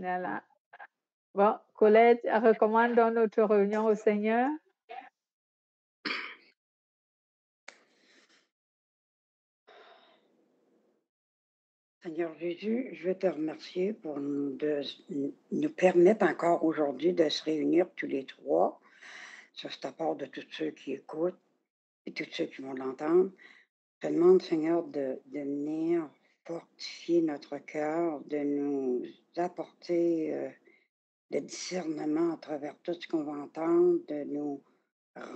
Voilà. Bon, Colette recommandons notre réunion au Seigneur. Seigneur Jésus, je veux te remercier pour nous permettre encore aujourd'hui de se réunir tous les trois. Ça, c'est à part de tous ceux qui écoutent et tous ceux qui vont l'entendre. Je te demande, Seigneur, de venir fortifier notre cœur, de nous apporter le discernement à travers tout ce qu'on va entendre, de nous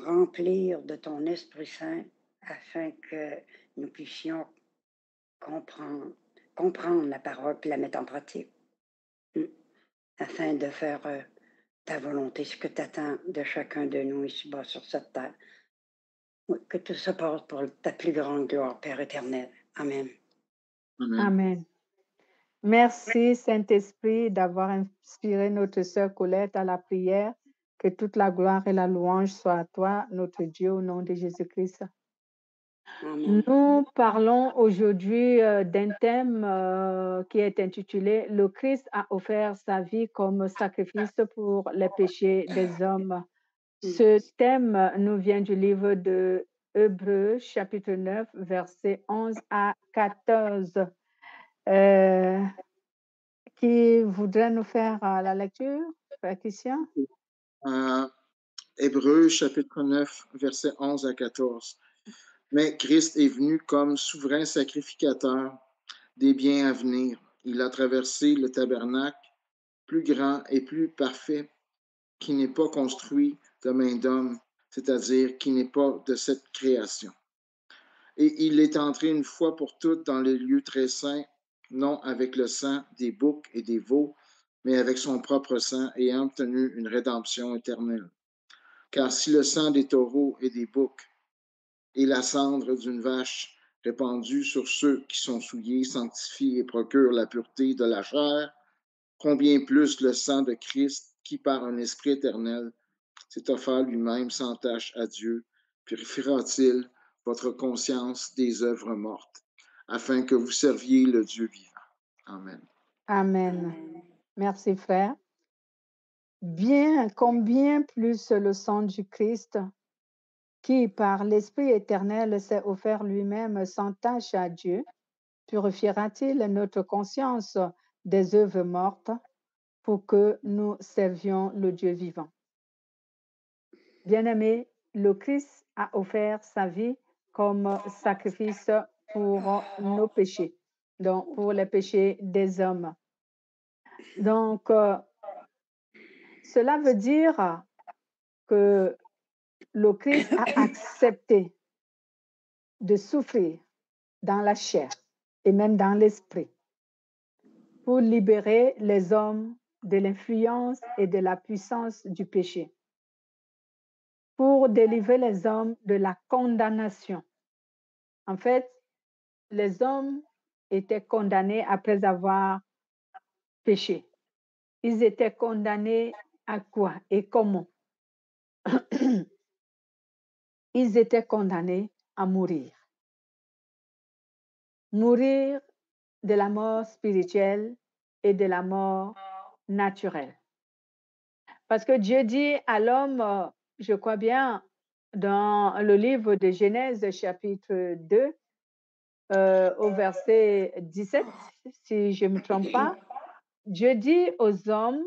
remplir de ton Esprit Saint afin que nous puissions comprendre, comprendre la parole et la mettre en pratique, mm, afin de faire ta volonté, ce que tu attends de chacun de nous ici-bas sur cette terre. Oui, que tout se passe pour ta plus grande gloire, Père éternel. Amen. Amen. Amen. Merci, Saint-Esprit, d'avoir inspiré notre sœur Colette à la prière. Que toute la gloire et la louange soient à toi, notre Dieu, au nom de Jésus-Christ. Amen. Nous parlons aujourd'hui d'un thème qui est intitulé « Le Christ a offert sa vie comme sacrifice pour les péchés des hommes ». Ce thème nous vient du livre de Hébreux, chapitre 9, versets 11 à 14. Qui voudrait nous faire la lecture, Frère Christian? Hébreux, chapitre 9, versets 11 à 14. Mais Christ est venu comme souverain sacrificateur des biens à venir. Il a traversé le tabernacle, plus grand et plus parfait, qui n'est pas construit de main d'homme, c'est-à-dire qui n'est pas de cette création. Et il est entré une fois pour toutes dans les lieux très saints, non avec le sang des boucs et des veaux, mais avec son propre sang, ayant obtenu une rédemption éternelle. Car si le sang des taureaux et des boucs et la cendre d'une vache répandue sur ceux qui sont souillés sanctifie et procure la pureté de la chair, combien plus le sang de Christ, qui par un esprit éternel s'est offert lui-même sans tache à Dieu, purifiera-t-il votre conscience des œuvres mortes, afin que vous serviez le Dieu vivant. Amen. Amen. Merci, frère. Combien plus le sang du Christ, qui par l'Esprit éternel s'est offert lui-même sans tache à Dieu, purifiera-t-il notre conscience des œuvres mortes pour que nous servions le Dieu vivant. Bien-aimé, le Christ a offert sa vie comme sacrifice pour nos péchés, donc pour les péchés des hommes. Donc, cela veut dire que le Christ a accepté de souffrir dans la chair et même dans l'esprit pour libérer les hommes de l'influence et de la puissance du péché, pour délivrer les hommes de la condamnation. En fait, les hommes étaient condamnés après avoir péché. Ils étaient condamnés à quoi et comment? Ils étaient condamnés à mourir. Mourir de la mort spirituelle et de la mort naturelle. Parce que Dieu dit à l'homme, je crois bien, dans le livre de Genèse, chapitre 2, au verset 17, si je ne me trompe pas, Dieu dit aux hommes,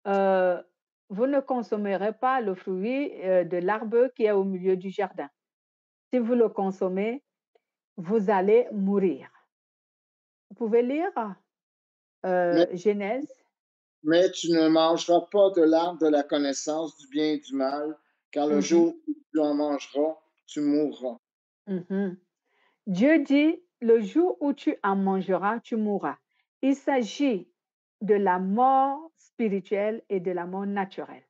vous ne consommerez pas le fruit de l'arbre qui est au milieu du jardin. Si vous le consommez, vous allez mourir. Vous pouvez lire Genèse. Mais tu ne mangeras pas de l'arbre de la connaissance du bien et du mal, car le jour où tu en mangeras, tu mourras. Dieu dit, le jour où tu en mangeras, tu mourras. Il s'agit de la mort spirituelle et de la mort naturelle.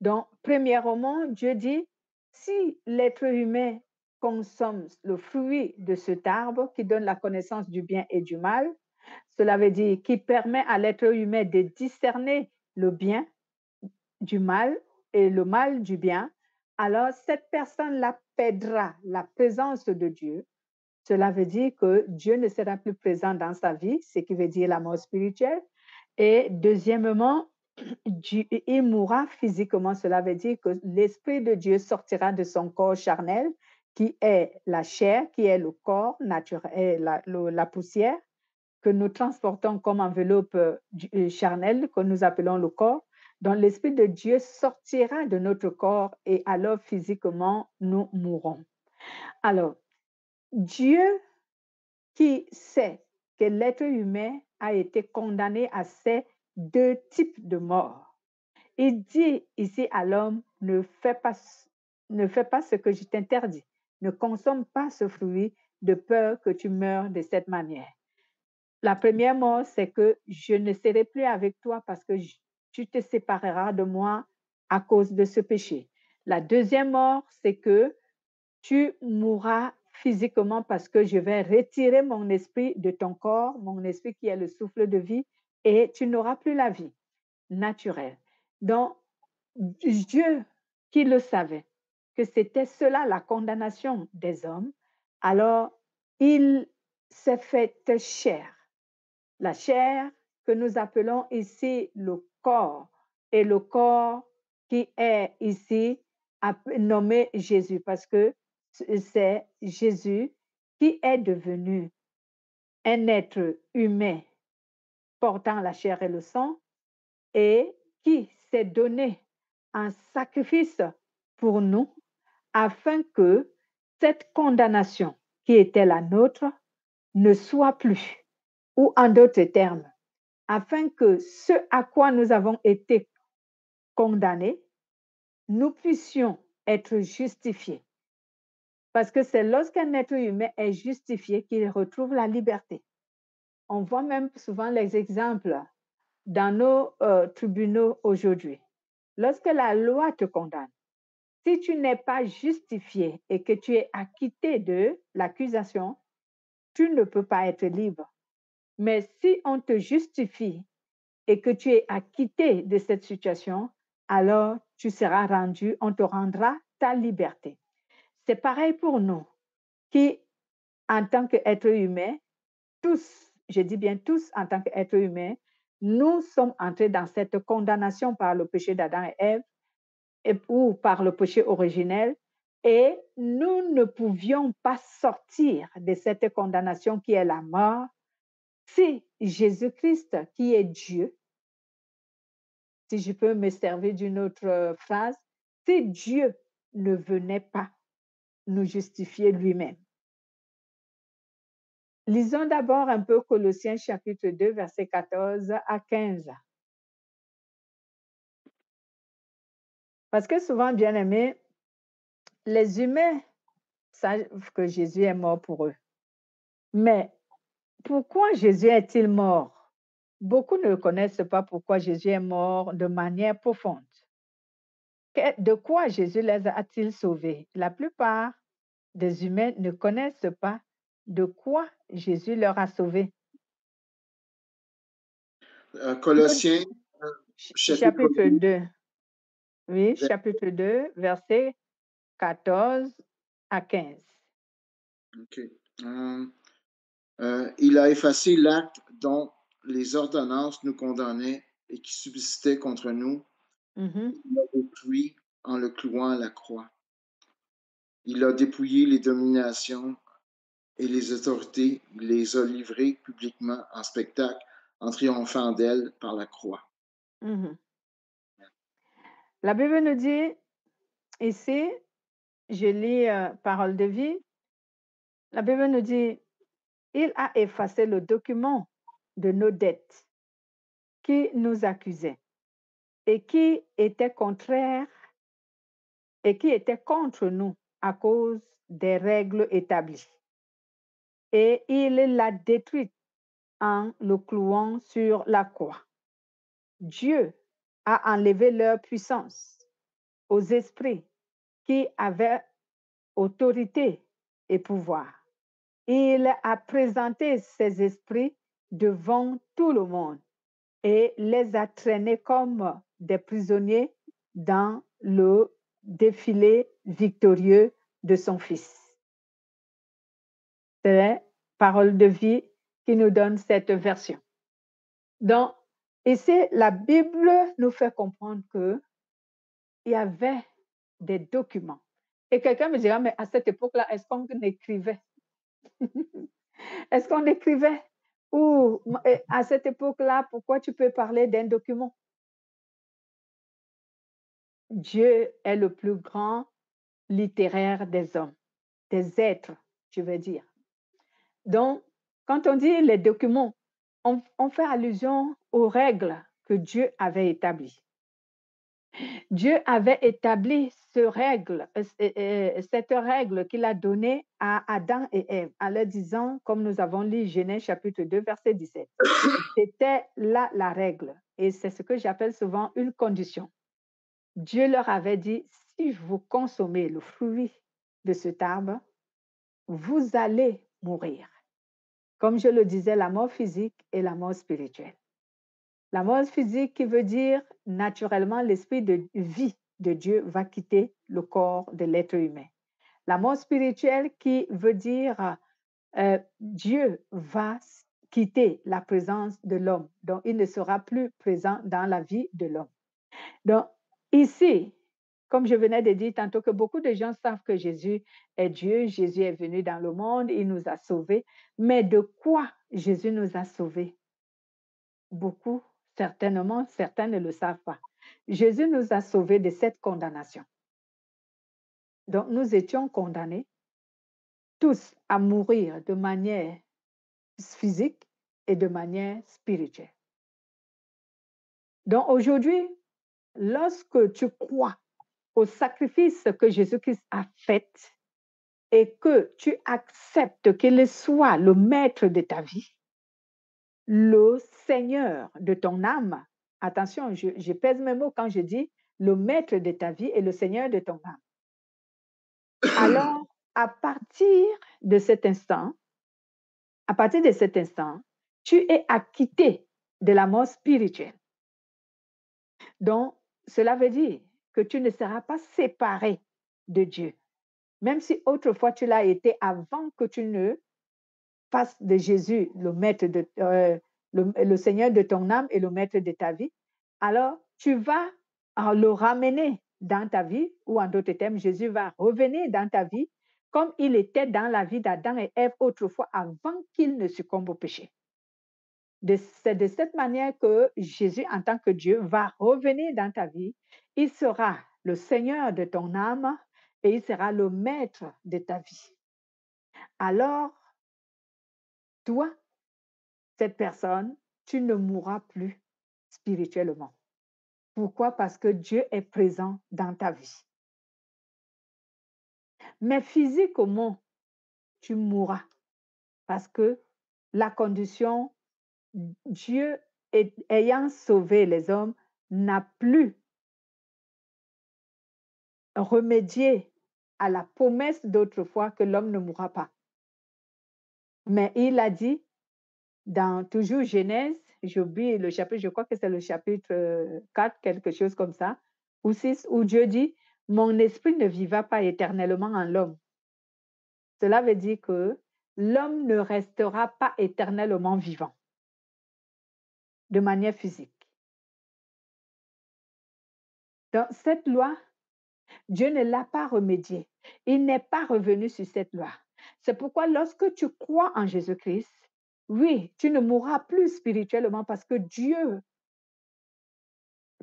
Donc, premièrement, Dieu dit, si l'être humain consomme le fruit de cet arbre qui donne la connaissance du bien et du mal, cela veut dire qu'il permet à l'être humain de discerner le bien du mal et le mal du bien, alors cette personne-là perdra la présence de Dieu. Cela veut dire que Dieu ne sera plus présent dans sa vie, ce qui veut dire la mort spirituelle, Et deuxièmement, il mourra physiquement. Cela veut dire que l'Esprit de Dieu sortira de son corps charnel, qui est la chair, qui est le corps naturel, la poussière, que nous transportons comme enveloppe charnelle, que nous appelons le corps. Donc l'Esprit de Dieu sortira de notre corps et alors physiquement, nous mourrons. Alors, Dieu qui sait que l'être humain a été condamné à ces deux types de mort. Il dit ici à l'homme, ne fais pas ce que je t'interdis. Ne consomme pas ce fruit de peur que tu meurs de cette manière. La première mort, c'est que je ne serai plus avec toi parce que tu te sépareras de moi à cause de ce péché. La deuxième mort, c'est que tu mourras physiquement parce que je vais retirer mon esprit de ton corps, mon esprit qui est le souffle de vie, et tu n'auras plus la vie naturelle. Donc, Dieu qui le savait, que c'était cela la condamnation des hommes, alors il s'est fait chair. La chair que nous appelons ici le corps, et le corps qui est ici nommé Jésus, parce que c'est Jésus qui est devenu un être humain portant la chair et le sang et qui s'est donné en sacrifice pour nous afin que cette condamnation qui était la nôtre ne soit plus, ou en d'autres termes, afin que ce à quoi nous avons été condamnés, nous puissions être justifiés. Parce que c'est lorsqu'un être humain est justifié qu'il retrouve la liberté. On voit même souvent les exemples dans nos tribunaux aujourd'hui. Lorsque la loi te condamne, si tu n'es pas justifié et que tu es acquitté de l'accusation, tu ne peux pas être libre. Mais si on te justifie et que tu es acquitté de cette situation, alors tu seras rendu, on te rendra ta liberté. C'est pareil pour nous qui, en tant qu'êtres humains, tous, je dis bien tous en tant qu'êtres humains, nous sommes entrés dans cette condamnation par le péché d'Adam et Ève ou par le péché originel et nous ne pouvions pas sortir de cette condamnation qui est la mort si Jésus-Christ, qui est Dieu, si je peux me servir d'une autre phrase, si Dieu ne venait pas nous justifier lui-même. Lisons d'abord un peu Colossiens chapitre 2, versets 14 à 15. Parce que souvent, bien aimés, les humains savent que Jésus est mort pour eux. Mais pourquoi Jésus est-il mort? Beaucoup ne connaissent pas pourquoi Jésus est mort de manière profonde. De quoi Jésus les a-t-il sauvés? La plupart des humains ne connaissent pas de quoi Jésus leur a sauvés. Colossiens, Chapitre 2. Oui, chapitre 2, versets 14 à 15. OK. Il a effacé l'acte dont les ordonnances nous condamnaient et qui subsistait contre nous. Mhm. Il l'a détruit en le clouant à la croix. Il a dépouillé les dominations et les autorités. Il les a livrées publiquement en spectacle en triomphant d'elles par la croix. Mhm. La Bible nous dit ici, je lis Parole de vie, la Bible nous dit, il a effacé le document de nos dettes qui nous accusait et qui était contraire et qui était contre nous à cause des règles établies. Et il l'a détruite en le clouant sur la croix. Dieu a enlevé leur puissance aux esprits qui avaient autorité et pouvoir. Il a présenté ces esprits devant tout le monde et les a traînés comme des prisonniers dans le défilé victorieux de son Fils. C'est la parole de vie qui nous donne cette version. Donc, Ici, la Bible nous fait comprendre qu'il y avait des documents. Et quelqu'un me dira, mais à cette époque-là, est-ce qu'on écrivait? Est-ce qu'on écrivait? Ou à cette époque-là, pourquoi tu peux parler d'un document? Dieu est le plus grand littéraire des hommes, des êtres, je veux dire. Donc, quand on dit les documents, on fait allusion aux règles que Dieu avait établies. Dieu avait établi cette règle qu'il a donnée à Adam et Ève en leur disant, comme nous avons lu Genèse chapitre 2, verset 17. C'était là la règle et c'est ce que j'appelle souvent une condition. Dieu leur avait dit, si vous consommez le fruit de cet arbre, vous allez mourir. Comme je le disais, la mort physique et la mort spirituelle. La mort physique qui veut dire naturellement l'esprit de vie de Dieu va quitter le corps de l'être humain. La mort spirituelle qui veut dire Dieu va quitter la présence de l'homme. Donc, il ne sera plus présent dans la vie de l'homme. Donc, ici, comme je venais de dire tantôt que beaucoup de gens savent que Jésus est Dieu, Jésus est venu dans le monde, il nous a sauvés. Mais de quoi Jésus nous a sauvés? Beaucoup, certainement, certains ne le savent pas. Jésus nous a sauvés de cette condamnation. Donc, nous étions condamnés tous à mourir de manière physique et de manière spirituelle. Donc, aujourd'hui, lorsque tu crois au sacrifice que Jésus-Christ a fait et que tu acceptes qu'il soit le maître de ta vie, le Seigneur de ton âme, attention, je pèse mes mots quand je dis le maître de ta vie et le Seigneur de ton âme. Alors, à partir de cet instant, tu es acquitté de la mort spirituelle. Donc, cela veut dire que tu ne seras pas séparé de Dieu. Même si autrefois tu l'as été avant que tu ne fasses de Jésus le maître de le Seigneur de ton âme et le maître de ta vie, alors tu vas le ramener dans ta vie, ou en d'autres termes, Jésus va revenir dans ta vie comme il était dans la vie d'Adam et Ève autrefois avant qu'il ne succombe au péché. C'est de cette manière que Jésus, en tant que Dieu, va revenir dans ta vie. Il sera le Seigneur de ton âme et il sera le maître de ta vie. Alors, toi, cette personne, tu ne mourras plus spirituellement. Pourquoi? Parce que Dieu est présent dans ta vie. Mais physiquement, tu mourras parce que la condition, Dieu ayant sauvé les hommes, n'a plus remédié à la promesse d'autrefois que l'homme ne mourra pas. Mais il a dit, dans toujours Genèse, j'oublie le chapitre, je crois que c'est le chapitre 4, quelque chose comme ça, ou 6, où Dieu dit, mon esprit ne vivra pas éternellement en l'homme. Cela veut dire que l'homme ne restera pas éternellement vivant de manière physique. Donc, cette loi, Dieu ne l'a pas remédiée. Il n'est pas revenu sur cette loi. C'est pourquoi lorsque tu crois en Jésus-Christ, oui, tu ne mourras plus spirituellement parce que Dieu,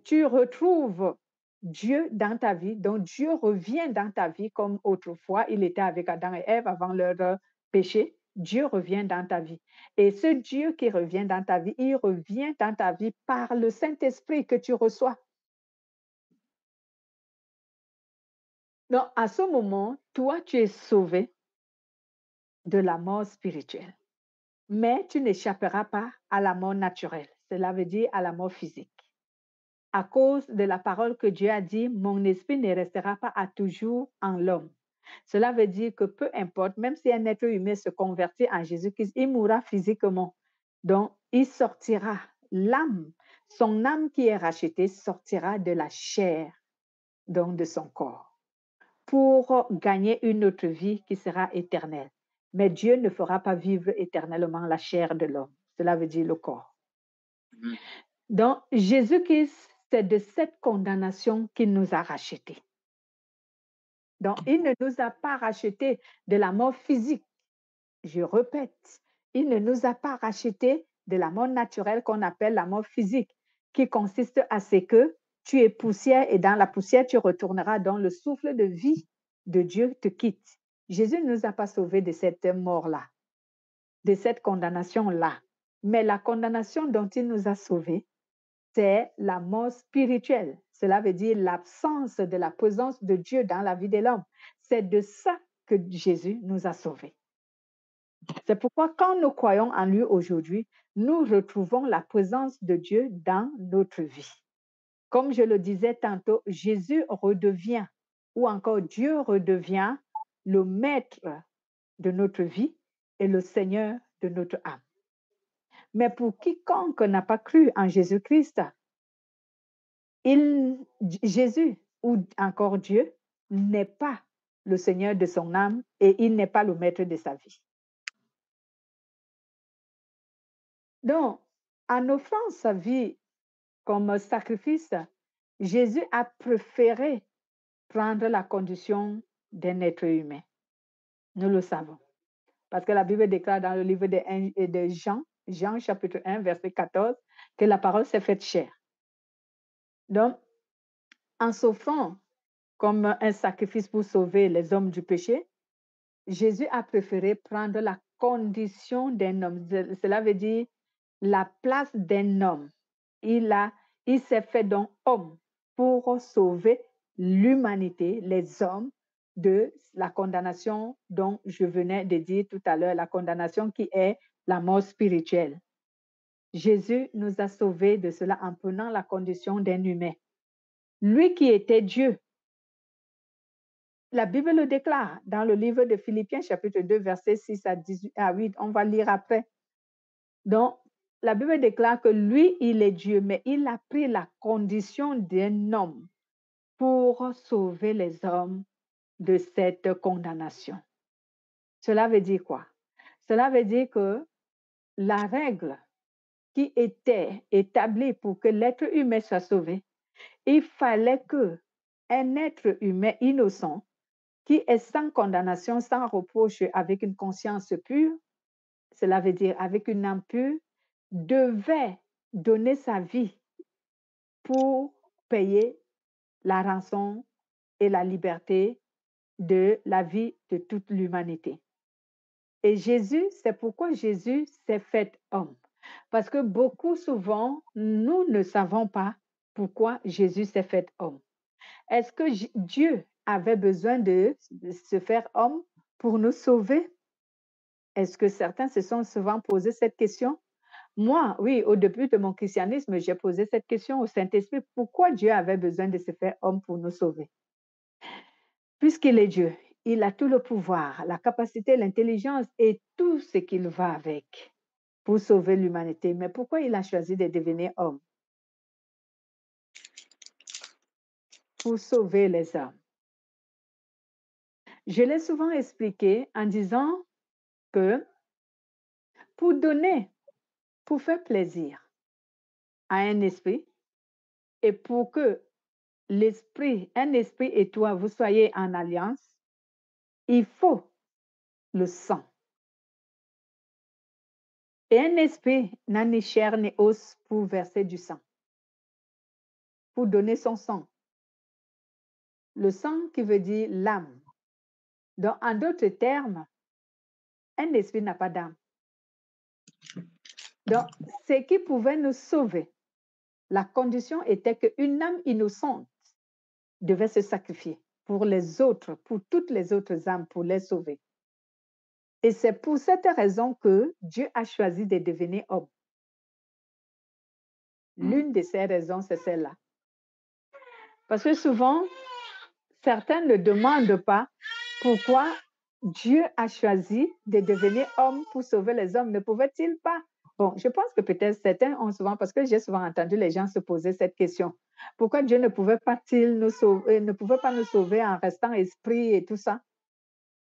tu retrouves Dieu dans ta vie, donc Dieu revient dans ta vie comme autrefois il était avec Adam et Ève avant leur péché. Dieu revient dans ta vie. Et ce Dieu qui revient dans ta vie, il revient dans ta vie par le Saint-Esprit que tu reçois. Donc, à ce moment, toi, tu es sauvé de la mort spirituelle. Mais tu n'échapperas pas à la mort naturelle. Cela veut dire à la mort physique. À cause de la parole que Dieu a dit, mon esprit ne restera pas à toujours en l'homme. Cela veut dire que peu importe, même si un être humain se convertit en Jésus-Christ, il mourra physiquement. Donc, il sortira, l'âme, son âme qui est rachetée sortira de la chair, donc de son corps, pour gagner une autre vie qui sera éternelle. Mais Dieu ne fera pas vivre éternellement la chair de l'homme. Cela veut dire le corps. Donc, Jésus-Christ, c'est de cette condamnation qu'il nous a rachetés. Donc, il ne nous a pas rachetés de la mort physique. Je répète, il ne nous a pas rachetés de la mort naturelle qu'on appelle la mort physique, qui consiste à ce que tu es poussière et dans la poussière, tu retourneras, dans le souffle de vie de Dieu te quitte. Jésus ne nous a pas sauvés de cette mort-là, de cette condamnation-là. Mais la condamnation dont il nous a sauvés, c'est la mort spirituelle. Cela veut dire l'absence de la présence de Dieu dans la vie de l'homme. C'est de ça que Jésus nous a sauvés. C'est pourquoi quand nous croyons en lui aujourd'hui, nous retrouvons la présence de Dieu dans notre vie. Comme je le disais tantôt, Jésus redevient, ou encore Dieu redevient le maître de notre vie et le Seigneur de notre âme. Mais pour quiconque n'a pas cru en Jésus-Christ, Jésus ou encore Dieu n'est pas le Seigneur de son âme et il n'est pas le maître de sa vie. Donc, en offrant sa vie comme sacrifice, Jésus a préféré prendre la condition d'un être humain. Nous le savons. Parce que la Bible déclare dans le livre de Jean, Jean chapitre 1, verset 14, que la parole s'est faite chair. Donc, en s'offrant comme un sacrifice pour sauver les hommes du péché, Jésus a préféré prendre la condition d'un homme. Cela veut dire la place d'un homme. Il s'est fait donc homme pour sauver l'humanité, les hommes, de la condamnation dont je venais de dire tout à l'heure, la condamnation qui est la mort spirituelle. Jésus nous a sauvés de cela en prenant la condition d'un humain. Lui qui était Dieu. La Bible le déclare dans le livre de Philippiens, chapitre 2, versets 6 à 8. On va lire après. Donc, la Bible déclare que lui, il est Dieu, mais il a pris la condition d'un homme pour sauver les hommes de cette condamnation. Cela veut dire quoi? Cela veut dire que la règle qui était établie pour que l'être humain soit sauvé, il fallait que un être humain innocent qui est sans condamnation, sans reproche, avec une conscience pure, cela veut dire avec une âme pure, devait donner sa vie pour payer la rançon et la liberté de la vie de toute l'humanité. Et Jésus, c'est pourquoi Jésus s'est fait homme. Parce que beaucoup souvent, nous ne savons pas pourquoi Jésus s'est fait homme. Est-ce que Dieu avait besoin de se faire homme pour nous sauver? Est-ce que certains se sont souvent posé cette question? Moi, oui, au début de mon christianisme, j'ai posé cette question au Saint-Esprit. Pourquoi Dieu avait besoin de se faire homme pour nous sauver? Puisqu'il est Dieu, il a tout le pouvoir, la capacité, l'intelligence et tout ce qu'il va avec pour sauver l'humanité. Mais pourquoi il a choisi de devenir homme? Pour sauver les hommes. Je l'ai souvent expliqué en disant que pour donner, pour faire plaisir à un esprit et pour que un esprit et toi, vous soyez en alliance, il faut le sang. Et un esprit n'a ni chair ni os pour verser du sang, pour donner son sang. Le sang qui veut dire l'âme. Donc, en d'autres termes, un esprit n'a pas d'âme. Donc, ce qui pouvait nous sauver, la condition était qu'une âme innocente devait se sacrifier pour les autres, pour toutes les autres âmes, pour les sauver. Et c'est pour cette raison que Dieu a choisi de devenir homme. L'une de ces raisons, c'est celle-là. Parce que souvent, certains ne demandent pas pourquoi Dieu a choisi de devenir homme pour sauver les hommes. Ne pouvait-il pas? Bon, je pense que peut-être certains ont souvent, parce que j'ai souvent entendu les gens se poser cette question. Pourquoi Dieu ne pouvait pas nous sauver en restant esprit et tout ça?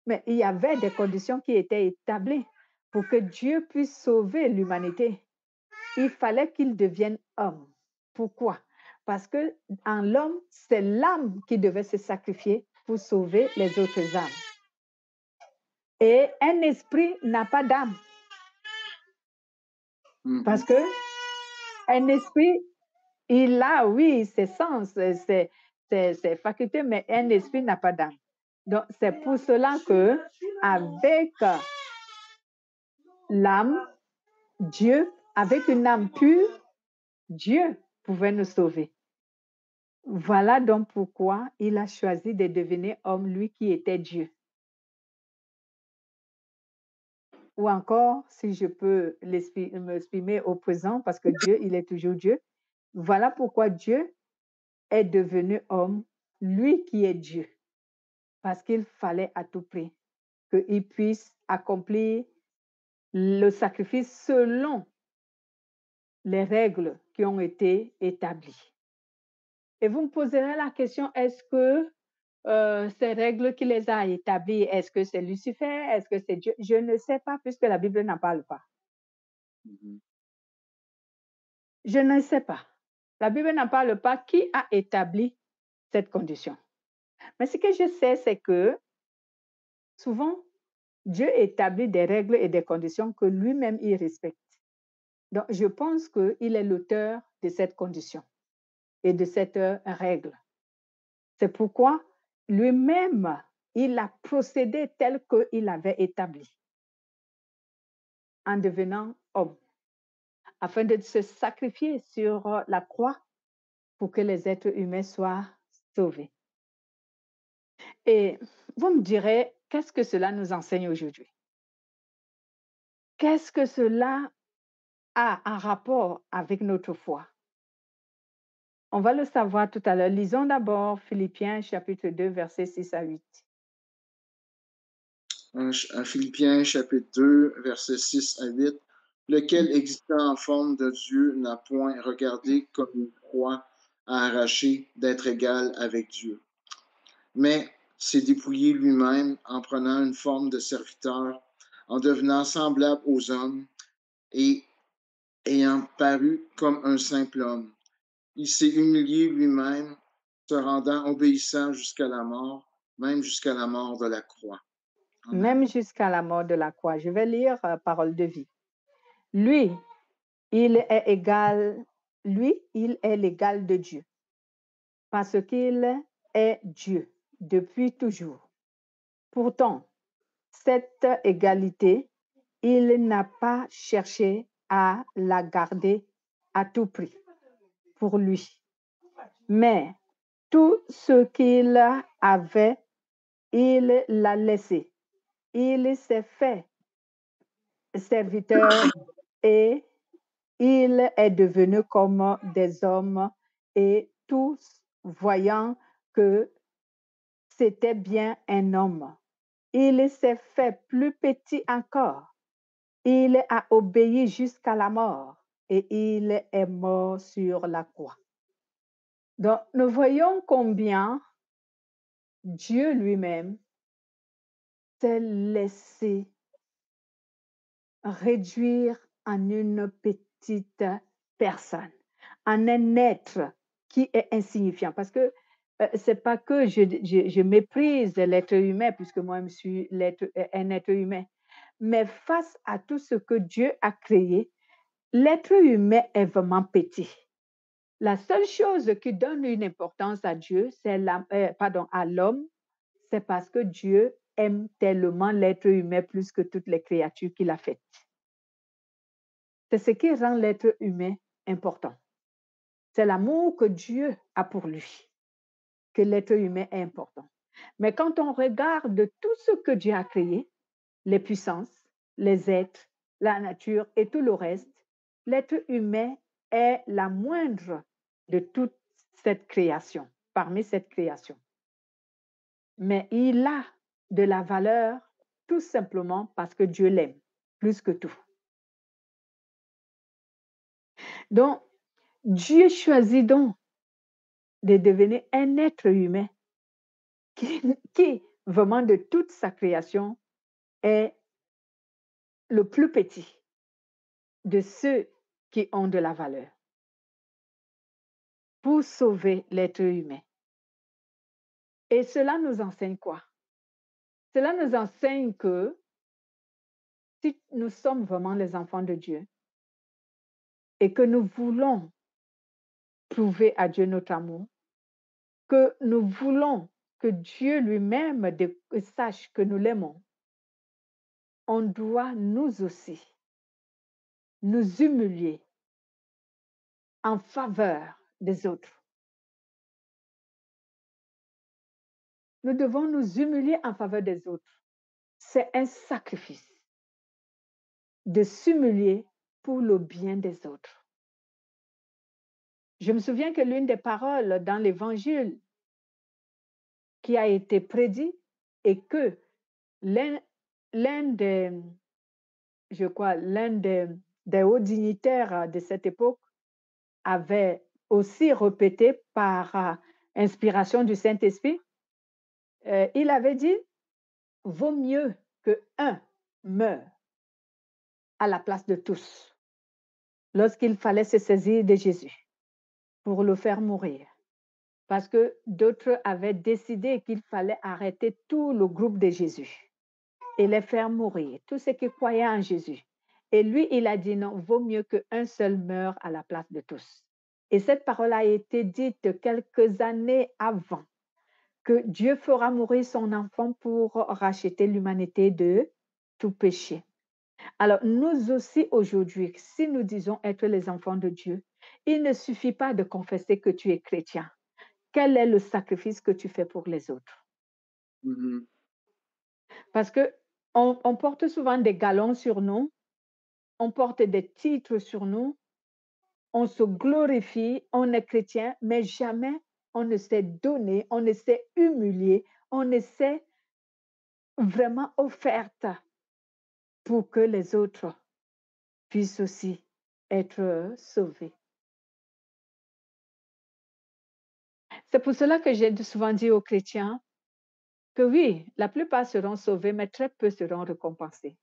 Mais il y avait des conditions qui étaient établies pour que Dieu puisse sauver l'humanité. Il fallait qu'il devienne homme. Pourquoi? Parce que en l'homme, c'est l'âme qui devait se sacrifier pour sauver les autres âmes. Et un esprit n'a pas d'âme. Parce que un esprit, il a, oui, ses sens, ses facultés, mais un esprit n'a pas d'âme. Donc, c'est pour cela que, avec l'âme, Dieu, avec une âme pure, Dieu pouvait nous sauver. Voilà donc pourquoi il a choisi de devenir homme, lui qui était Dieu. Ou encore, si je peux m'exprimer au présent, parce que Dieu, il est toujours Dieu. Voilà pourquoi Dieu est devenu homme, lui qui est Dieu. Parce qu'il fallait à tout prix qu'il puisse accomplir le sacrifice selon les règles qui ont été établies. Et vous me poserez la question, est-ce que ces règles qui les a établies, est-ce que c'est Lucifer, est-ce que c'est Dieu? Je ne sais pas puisque la Bible n'en parle pas. Je ne sais pas. La Bible n'en parle pas. Qui a établi cette condition? Mais ce que je sais, c'est que souvent, Dieu établit des règles et des conditions que lui-même, il respecte. Donc, je pense qu'il est l'auteur de cette condition et de cette règle. C'est pourquoi lui-même, il a procédé tel qu'il avait établi en devenant homme, afin de se sacrifier sur la croix pour que les êtres humains soient sauvés. Et vous me direz, qu'est-ce que cela nous enseigne aujourd'hui? Qu'est-ce que cela a en rapport avec notre foi? On va le savoir tout à l'heure. Lisons d'abord Philippiens chapitre 2, versets 6 à 8. Philippiens chapitre 2, versets 6 à 8. Lequel, existant en forme de Dieu, n'a point regardé comme une proie à arracher d'être égal avec Dieu, mais s'est dépouillé lui-même en prenant une forme de serviteur, en devenant semblable aux hommes et ayant paru comme un simple homme. Il s'est humilié lui-même, se rendant obéissant jusqu'à la mort, même jusqu'à la mort de la croix. Amen. Même jusqu'à la mort de la croix. Je vais lire Parole de vie. Lui, il est égal de Dieu, parce qu'il est Dieu depuis toujours. Pourtant, cette égalité, il n'a pas cherché à la garder à tout prix pour lui. Mais tout ce qu'il avait, il l'a laissé. Il s'est fait serviteur et il est devenu comme des hommes, et tous, voyant que c'était bien un homme, il s'est fait plus petit encore. Il a obéi jusqu'à la mort et il est mort sur la croix. Donc, nous voyons combien Dieu lui-même s'est laissé réduire en une petite personne, en un être qui est insignifiant. Parce que c'est pas que je méprise l'être humain, puisque moi, je suis un être humain. Mais face à tout ce que Dieu a créé, l'être humain est vraiment petit. La seule chose qui donne une importance à Dieu, c'est à l'homme, c'est parce que Dieu aime tellement l'être humain plus que toutes les créatures qu'il a faites. C'est ce qui rend l'être humain important. C'est l'amour que Dieu a pour lui, que l'être humain est important. Mais quand on regarde tout ce que Dieu a créé, les puissances, les êtres, la nature et tout le reste, l'être humain est la moindre de toute cette création, parmi cette création. Mais il a de la valeur tout simplement parce que Dieu l'aime plus que tout. Donc, Dieu choisit donc de devenir un être humain qui, vraiment de toute sa création, est le plus petit de ceux qui ont de la valeur. pour sauver l'être humain. Et cela nous enseigne quoi? Cela nous enseigne que si nous sommes vraiment les enfants de Dieu et que nous voulons prouver à Dieu notre amour, que nous voulons que Dieu lui-même sache que nous l'aimons, on doit nous aussi nous humilier en faveur des autres. Nous devons nous humilier en faveur des autres. C'est un sacrifice de s'humilier pour le bien des autres. Je me souviens que l'une des paroles dans l'Évangile qui a été prédit et que l'un des, je crois, l'un des hauts dignitaires de cette époque avait aussi répété par inspiration du Saint-Esprit, il avait dit, vaut mieux que un meure à la place de tous lorsqu'il fallait se saisir de Jésus pour le faire mourir. Parce que d'autres avaient décidé qu'il fallait arrêter tout le groupe de Jésus et les faire mourir, tous ceux qui croyaient en Jésus. Et lui, il a dit non, vaut mieux qu'un seul meure à la place de tous. Et cette parole a été dite quelques années avant que Dieu fera mourir son enfant pour racheter l'humanité de tout péché. Alors, nous aussi aujourd'hui, si nous disons être les enfants de Dieu, il ne suffit pas de confesser que tu es chrétien. Quel est le sacrifice que tu fais pour les autres? Mhm. Parce que on porte souvent des galons sur nous, on porte des titres sur nous, on se glorifie, on est chrétien, mais jamais on ne s'est donné, on ne s'est humilié, on ne s'est vraiment offerte pour que les autres puissent aussi être sauvés. C'est pour cela que j'ai souvent dit aux chrétiens que oui, la plupart seront sauvés, mais très peu seront récompensés.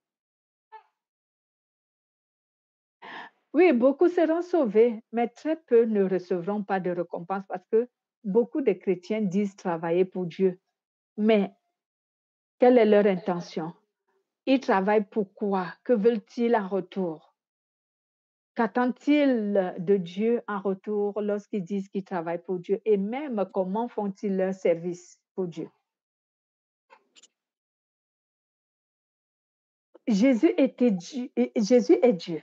Oui, beaucoup seront sauvés, mais très peu ne recevront pas de récompense parce que beaucoup de chrétiens disent travailler pour Dieu. Mais quelle est leur intention? Ils travaillent pour quoi? Que veulent-ils en retour? Qu'attendent-ils de Dieu en retour lorsqu'ils disent qu'ils travaillent pour Dieu? Et même comment font-ils leur service pour Dieu? Jésus était Dieu, Jésus est Dieu.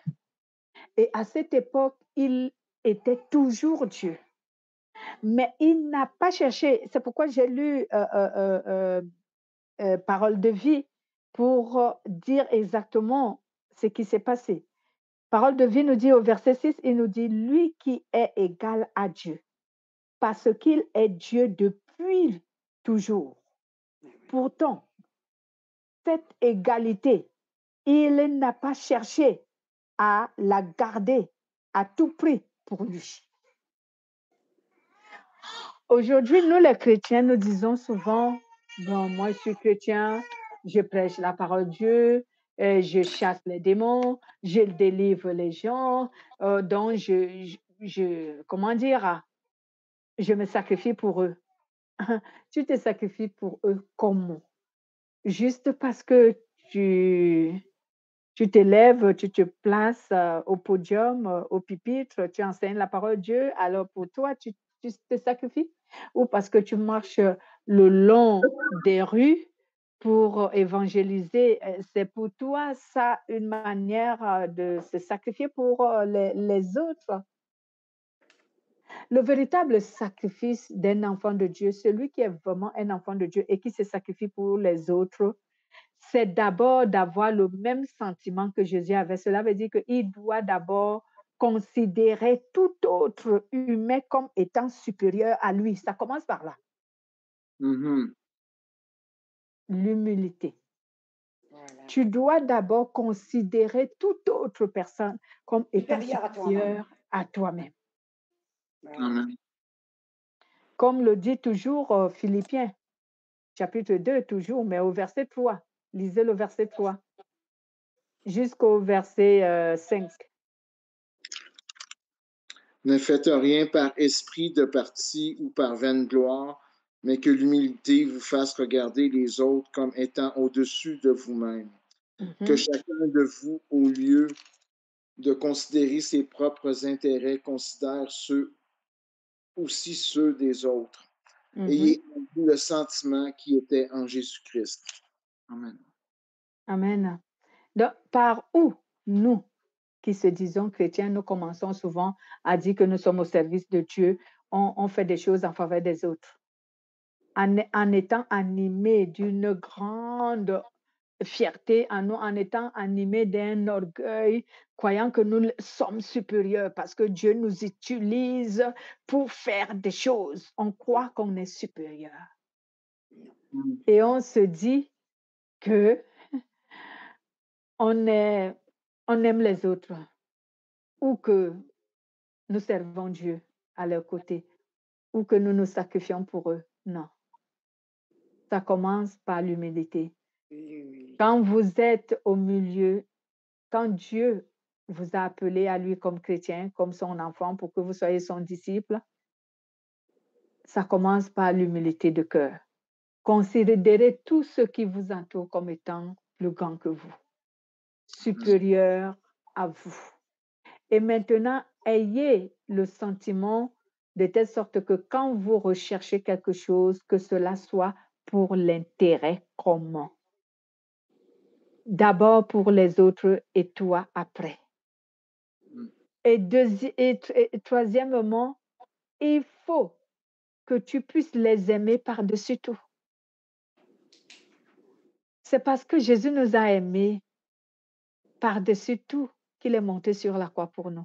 Et à cette époque, il était toujours Dieu. Mais il n'a pas cherché, c'est pourquoi j'ai lu Parole de vie pour dire exactement ce qui s'est passé. Parole de vie nous dit au verset 6, il nous dit, lui qui est égal à Dieu, parce qu'il est Dieu depuis toujours. Pourtant, cette égalité, il n'a pas cherché à la garder à tout prix pour lui. Aujourd'hui, nous les chrétiens, nous disons souvent, bon, moi je suis chrétien, je prêche la parole de Dieu, je chasse les démons, je délivre les gens, donc comment dire, je me sacrifie pour eux. Tu te sacrifies pour eux comment? Juste parce que tu t'élèves, tu te places au podium, au pupitre, tu enseignes la parole de Dieu, alors pour toi, tu te sacrifies? Ou parce que tu marches le long des rues pour évangéliser, c'est pour toi ça une manière de se sacrifier pour les autres? Le véritable sacrifice d'un enfant de Dieu, celui qui est vraiment un enfant de Dieu et qui se sacrifie pour les autres, c'est d'abord d'avoir le même sentiment que Jésus avait. Cela veut dire qu'il doit d'abord considérer tout autre humain comme étant supérieur à lui. Ça commence par là. Mhm. L'humilité. Voilà. Tu dois d'abord considérer toute autre personne comme étant Supérieur à toi-même. supérieure à toi-même. Voilà. Amen. Comme le dit toujours Philippiens, chapitre 2, toujours, mais au verset 3. Lisez le verset 3 jusqu'au verset 5. Ne faites rien par esprit de parti ou par vaine gloire, mais que l'humilité vous fasse regarder les autres comme étant au-dessus de vous-même. Que Mhm, chacun de vous, au lieu de considérer ses propres intérêts, considère aussi ceux des autres. mhm. Ayez en vous le sentiment qui était en Jésus-Christ. Amen. Amen. Donc, par où nous, qui se disons chrétiens, nous commençons souvent à dire que nous sommes au service de Dieu, on fait des choses en faveur des autres, en étant animés d'une grande fierté en nous, en étant animés d'un orgueil, croyant que nous sommes supérieurs parce que Dieu nous utilise pour faire des choses. On croit qu'on est supérieur. Mm. Et on se dit que on aime les autres ou que nous servons Dieu à leur côté ou que nous nous sacrifions pour eux. Non, ça commence par l'humilité. L'humilité. Quand vous êtes au milieu, quand Dieu vous a appelé à lui comme chrétien, comme son enfant, pour que vous soyez son disciple, ça commence par l'humilité de cœur. Considérez tout ce qui vous entoure comme étant plus grand que vous, supérieur à vous. Et maintenant, ayez le sentiment de telle sorte que quand vous recherchez quelque chose, que cela soit pour l'intérêt commun. D'abord pour les autres et toi après. Mm. Et troisièmement, il faut que tu puisses les aimer par-dessus tout. C'est parce que Jésus nous a aimés par-dessus tout qu'il est monté sur la croix pour nous.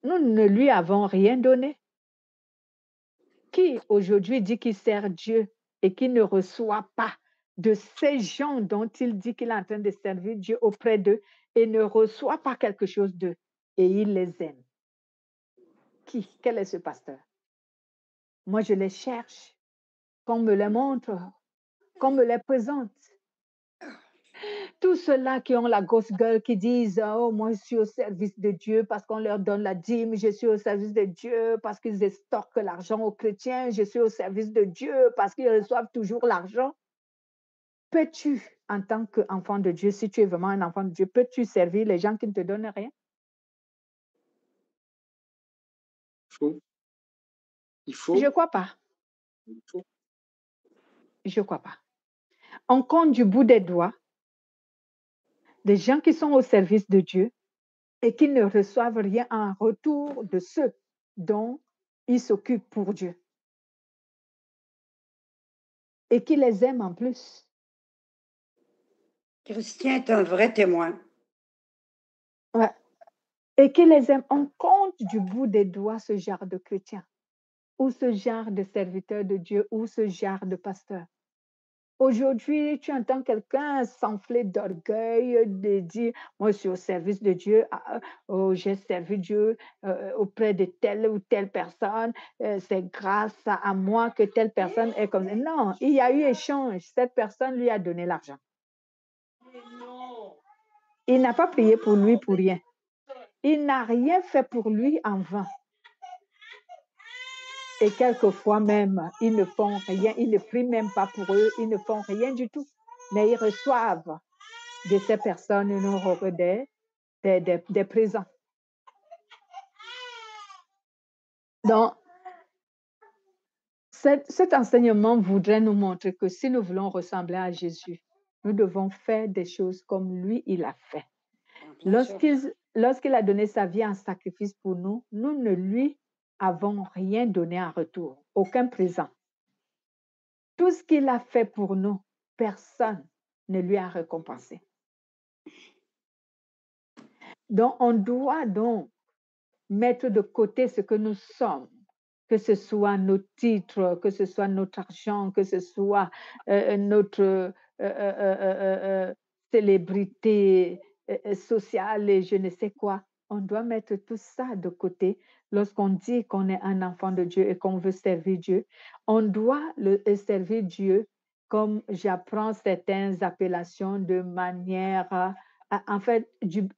Nous ne lui avons rien donné. Qui aujourd'hui dit qu'il sert Dieu et qui ne reçoit pas de ces gens dont il dit qu'il est en train de servir Dieu auprès d'eux et ne reçoit pas quelque chose d'eux et il les aime? Qui? Quel est ce pasteur? Moi, je les cherche, qu'on me les montre, qu'on me les présente. Tous ceux-là qui ont la grosse gueule, qui disent oh, moi, je suis au service de Dieu parce qu'on leur donne la dîme, je suis au service de Dieu parce qu'ils extorquent l'argent aux chrétiens, je suis au service de Dieu parce qu'ils reçoivent toujours l'argent. Peux-tu, en tant qu'enfant de Dieu, si tu es vraiment un enfant de Dieu, peux-tu servir les gens qui ne te donnent rien? Il Je faut. ne crois pas. Il faut. Je ne crois pas. On compte du bout des doigts des gens qui sont au service de Dieu et qui ne reçoivent rien en retour de ceux dont ils s'occupent pour Dieu et qui les aiment en plus. Christian est un vrai témoin. Ouais. Et qui les aiment. On compte du bout des doigts ce genre de chrétiens ou ce genre de serviteurs de Dieu ou ce genre de pasteur. Aujourd'hui, tu entends quelqu'un s'enfler d'orgueil, de dire, moi, je suis au service de Dieu, oh, j'ai servi Dieu auprès de telle ou telle personne, c'est grâce à moi que telle personne est comme ça. Non, il y a eu échange, cette personne lui a donné l'argent. Il n'a pas prié pour lui pour rien. Il n'a rien fait pour lui en vain. Et quelquefois même, ils ne font rien, ils ne prient même pas pour eux, ils ne font rien du tout, mais ils reçoivent de ces personnes des présents. Donc, cet enseignement voudrait nous montrer que si nous voulons ressembler à Jésus, nous devons faire des choses comme lui, il a fait. Lorsqu'il a donné sa vie en sacrifice pour nous, nous ne lui avons rien donné en retour, aucun présent. Tout ce qu'il a fait pour nous, personne ne lui a récompensé. Donc, on doit donc mettre de côté ce que nous sommes, que ce soit nos titres, que ce soit notre argent, que ce soit notre célébrité sociale et je ne sais quoi. On doit mettre tout ça de côté lorsqu'on dit qu'on est un enfant de Dieu et qu'on veut servir Dieu. On doit servir Dieu comme j'apprends certaines appellations de manière, en fait,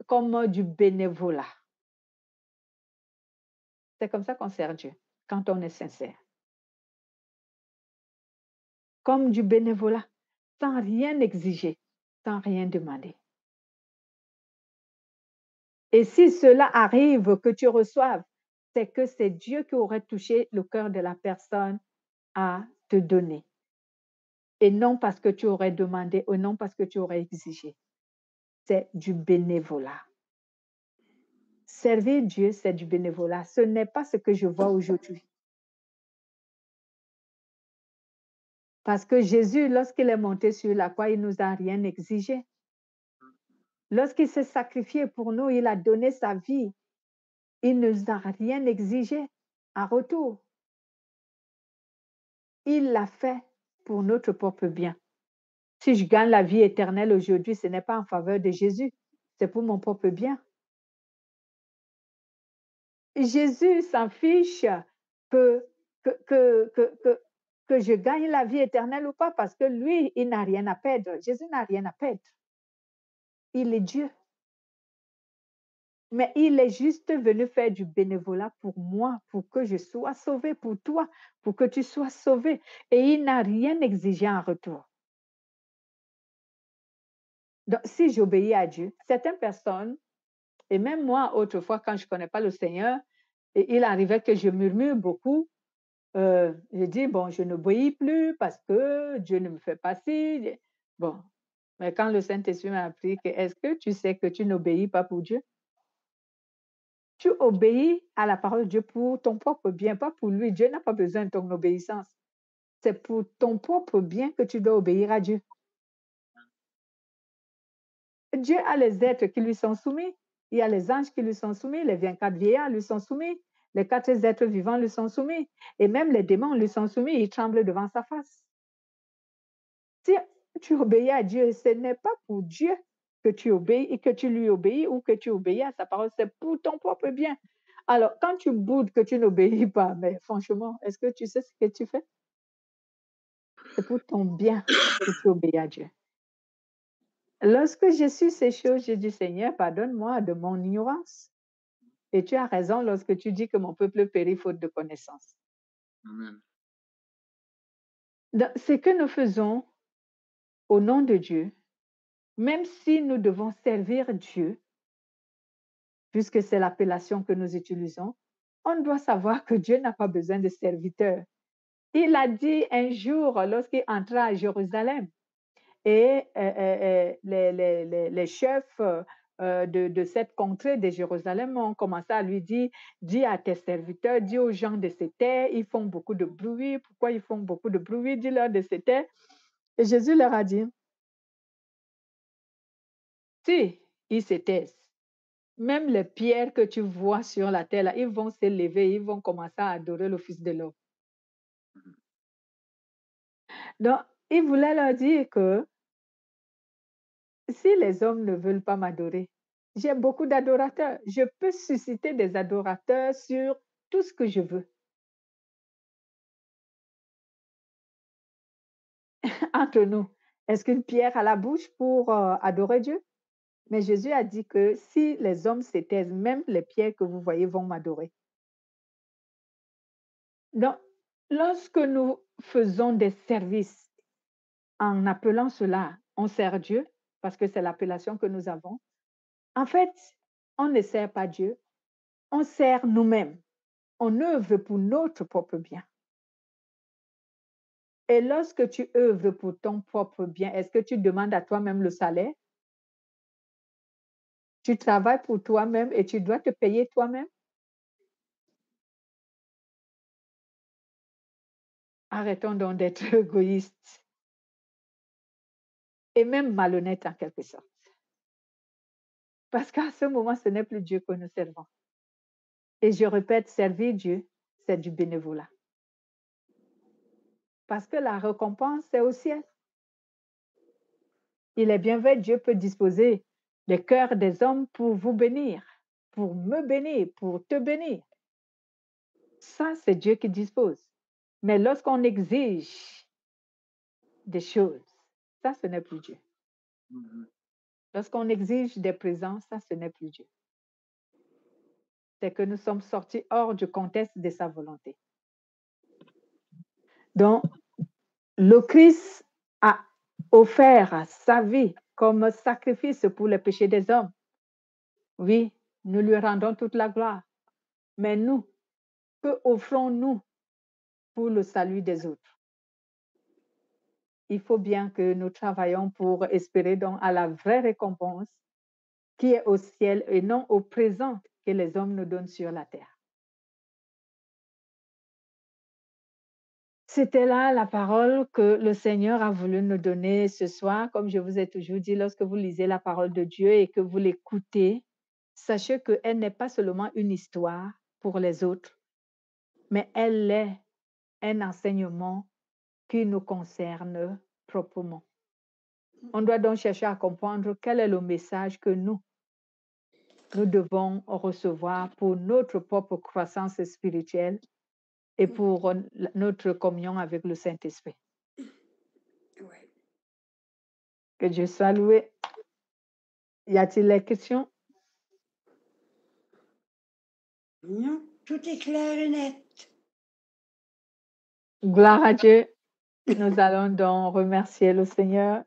comme du bénévolat. C'est comme ça qu'on sert Dieu, quand on est sincère. Comme du bénévolat, sans rien exiger, sans rien demander. Et si cela arrive que tu reçoives, c'est que c'est Dieu qui aurait touché le cœur de la personne à te donner. Et non parce que tu aurais demandé ou non parce que tu aurais exigé. C'est du bénévolat. Servir Dieu, c'est du bénévolat. Ce n'est pas ce que je vois aujourd'hui. Parce que Jésus, lorsqu'il est monté sur la croix, il ne nous a rien exigé. Lorsqu'il s'est sacrifié pour nous, il a donné sa vie. Il ne nous a rien exigé en retour. Il l'a fait pour notre propre bien. Si je gagne la vie éternelle aujourd'hui, ce n'est pas en faveur de Jésus, c'est pour mon propre bien. Jésus s'en fiche que, que, que, que, que, que je gagne la vie éternelle ou pas, parce que lui, il n'a rien à perdre. Jésus n'a rien à perdre. Il est Dieu. Mais il est juste venu faire du bénévolat pour moi, pour que je sois sauvé, pour toi, pour que tu sois sauvé. Et il n'a rien exigé en retour. Donc, si j'obéis à Dieu, certaines personnes, et même moi, autrefois, quand je ne connais pas le Seigneur, et il arrivait que je murmure beaucoup. Je dis, bon, je n'obéis plus parce que Dieu ne me fait pas ci. Bon, mais quand le Saint-Esprit m'a appris que est-ce que tu sais que tu n'obéis pas pour Dieu? Tu obéis à la parole de Dieu pour ton propre bien, pas pour lui. Dieu n'a pas besoin de ton obéissance. C'est pour ton propre bien que tu dois obéir à Dieu. Dieu a les êtres qui lui sont soumis. Il y a les anges qui lui sont soumis, les 24 vieillards lui sont soumis, les 4 êtres vivants lui sont soumis, et même les démons lui sont soumis, ils tremblent devant sa face. Si tu obéis à Dieu, ce n'est pas pour Dieu que tu obéis et que tu lui obéis ou que tu obéis à sa parole, c'est pour ton propre bien. Alors, quand tu boudes que tu n'obéis pas, mais franchement, est-ce que tu sais ce que tu fais? C'est pour ton bien que tu obéis à Dieu. Lorsque j'ai su ces choses, j'ai dit, Seigneur, pardonne-moi de mon ignorance. Et tu as raison lorsque tu dis que mon peuple périt faute de connaissance. Amen. Donc, ce que nous faisons au nom de Dieu, même si nous devons servir Dieu, puisque c'est l'appellation que nous utilisons, on doit savoir que Dieu n'a pas besoin de serviteurs. Il a dit un jour, lorsqu'il entra à Jérusalem, et les chefs de cette contrée de Jérusalem ont commencé à lui dire, dis à tes serviteurs, dis aux gens de ces terres, ils font beaucoup de bruit. Pourquoi ils font beaucoup de bruit? Dis-leur de ces terres. Et Jésus leur a dit, si ils se taisent, même les pierres que tu vois sur la terre, là, ils vont se lever, ils vont commencer à adorer le Fils de l'homme. Donc, il voulait leur dire que si les hommes ne veulent pas m'adorer, j'ai beaucoup d'adorateurs. Je peux susciter des adorateurs sur tout ce que je veux. Entre nous, est-ce qu'une pierre a la bouche pour adorer Dieu? Mais Jésus a dit que si les hommes se taisent, même les pierres que vous voyez vont m'adorer. Donc, lorsque nous faisons des services en appelant cela, on sert Dieu, parce que c'est l'appellation que nous avons. En fait, on ne sert pas Dieu, on sert nous-mêmes. On œuvre pour notre propre bien. Et lorsque tu œuvres pour ton propre bien, est-ce que tu demandes à toi-même le salaire? Tu travailles pour toi-même et tu dois te payer toi-même? Arrêtons donc d'être égoïstes et même malhonnêtes en quelque sorte. Parce qu'à ce moment, ce n'est plus Dieu que nous servons. Et je répète, servir Dieu, c'est du bénévolat. Parce que la récompense, c'est au ciel. Il est bien vrai, Dieu peut disposer les cœurs des hommes pour vous bénir, pour me bénir, pour te bénir. Ça, c'est Dieu qui dispose. Mais lorsqu'on exige des choses, ça, ce n'est plus Dieu. Mhm. Lorsqu'on exige des présences, ça, ce n'est plus Dieu. c'est que nous sommes sortis hors du contexte de sa volonté. Donc, le Christ a offert sa vie comme sacrifice pour le péché des hommes. Oui, nous lui rendons toute la gloire. Mais nous, que offrons-nous pour le salut des autres? Il faut bien que nous travaillions pour espérer donc à la vraie récompense qui est au ciel et non au présent que les hommes nous donnent sur la terre. C'était là la parole que le Seigneur a voulu nous donner ce soir. Comme je vous ai toujours dit, lorsque vous lisez la parole de Dieu et que vous l'écoutez, sachez qu'elle n'est pas seulement une histoire pour les autres, mais elle est un enseignement qui nous concerne proprement. On doit donc chercher à comprendre quel est le message que nous devons recevoir pour notre propre croissance spirituelle et pour notre communion avec le Saint-Esprit. Ouais. Que Dieu soit loué. Y a-t-il des questions? Non, tout est clair et net. Gloire à Dieu. Nous allons donc remercier le Seigneur.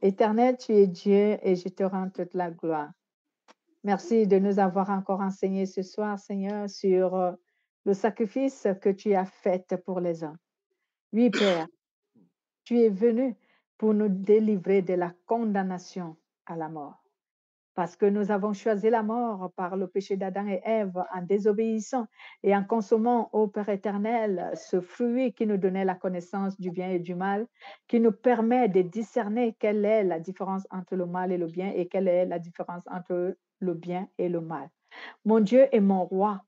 Éternel, tu es Dieu et je te rends toute la gloire. Merci de nous avoir encore enseigné ce soir, Seigneur, sur le sacrifice que tu as fait pour les hommes. Oui, Père, tu es venu pour nous délivrer de la condamnation à la mort. Parce que nous avons choisi la mort par le péché d'Adam et Ève en désobéissant et en consommant, ô Père éternel, ce fruit qui nous donnait la connaissance du bien et du mal, qui nous permet de discerner quelle est la différence entre le mal et le bien et quelle est la différence entre le bien et le mal. Mon Dieu et mon roi,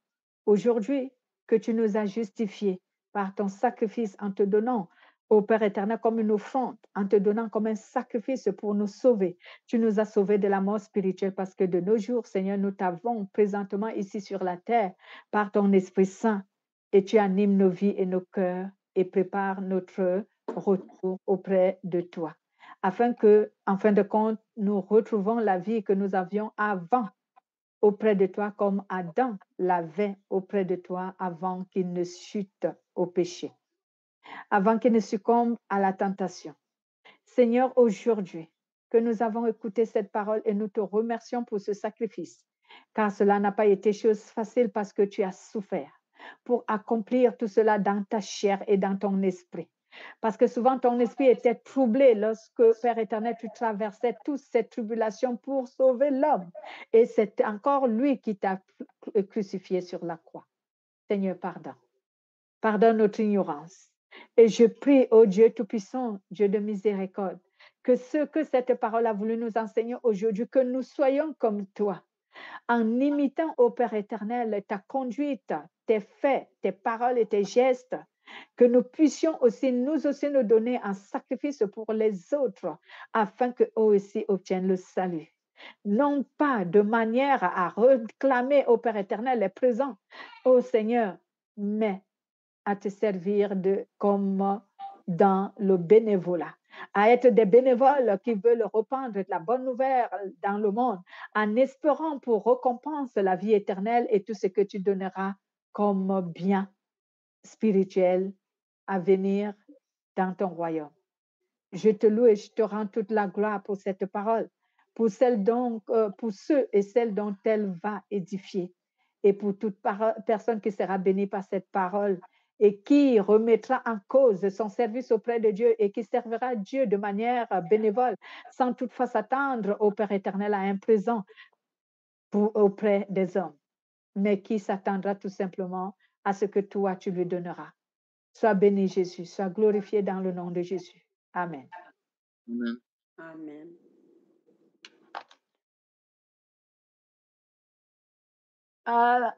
aujourd'hui que tu nous as justifiés par ton sacrifice en te donnant au Père éternel comme une offrande, en te donnant comme un sacrifice pour nous sauver. Tu nous as sauvés de la mort spirituelle parce que de nos jours, Seigneur, nous t'avons présentement ici sur la terre par ton Esprit Saint et tu animes nos vies et nos cœurs et prépares notre retour auprès de toi. Afin que, en fin de compte, nous retrouvons la vie que nous avions avant auprès de toi comme Adam l'avait auprès de toi avant qu'il ne chute au péché, avant qu'il ne succombe à la tentation. Seigneur, aujourd'hui que nous avons écouté cette parole et nous te remercions pour ce sacrifice, car cela n'a pas été chose facile parce que tu as souffert pour accomplir tout cela dans ta chair et dans ton esprit. Parce que souvent ton esprit était troublé lorsque, Père éternel, tu traversais toutes ces tribulations pour sauver l'homme. Et c'est encore lui qui t'a crucifié sur la croix. Seigneur, pardonne. Pardonne notre ignorance. Et je prie, ô Dieu Tout-Puissant, Dieu de miséricorde, que ce que cette parole a voulu nous enseigner aujourd'hui, que nous soyons comme toi, en imitant, ô Père éternel, ta conduite, tes faits, tes paroles et tes gestes, que nous puissions aussi nous donner un sacrifice pour les autres, afin qu'eux aussi obtiennent le salut. Non pas de manière à réclamer au Père éternel les présents, ô Seigneur, mais à te servir comme dans le bénévolat, à être des bénévoles qui veulent répandre la bonne nouvelle dans le monde, en espérant pour récompense la vie éternelle et tout ce que tu donneras comme bien spirituel à venir dans ton royaume. Je te loue et je te rends toute la gloire pour cette parole, pour ceux et celles dont elle va édifier, et pour toute personne qui sera bénie par cette parole et qui remettra en cause son service auprès de Dieu et qui servira Dieu de manière bénévole, sans toutefois s'attendre au Père éternel à un présent auprès des hommes, mais qui s'attendra tout simplement à ce que toi, tu lui donneras. Sois béni, Jésus. Sois glorifié dans le nom de Jésus. Amen. Amen. Amen.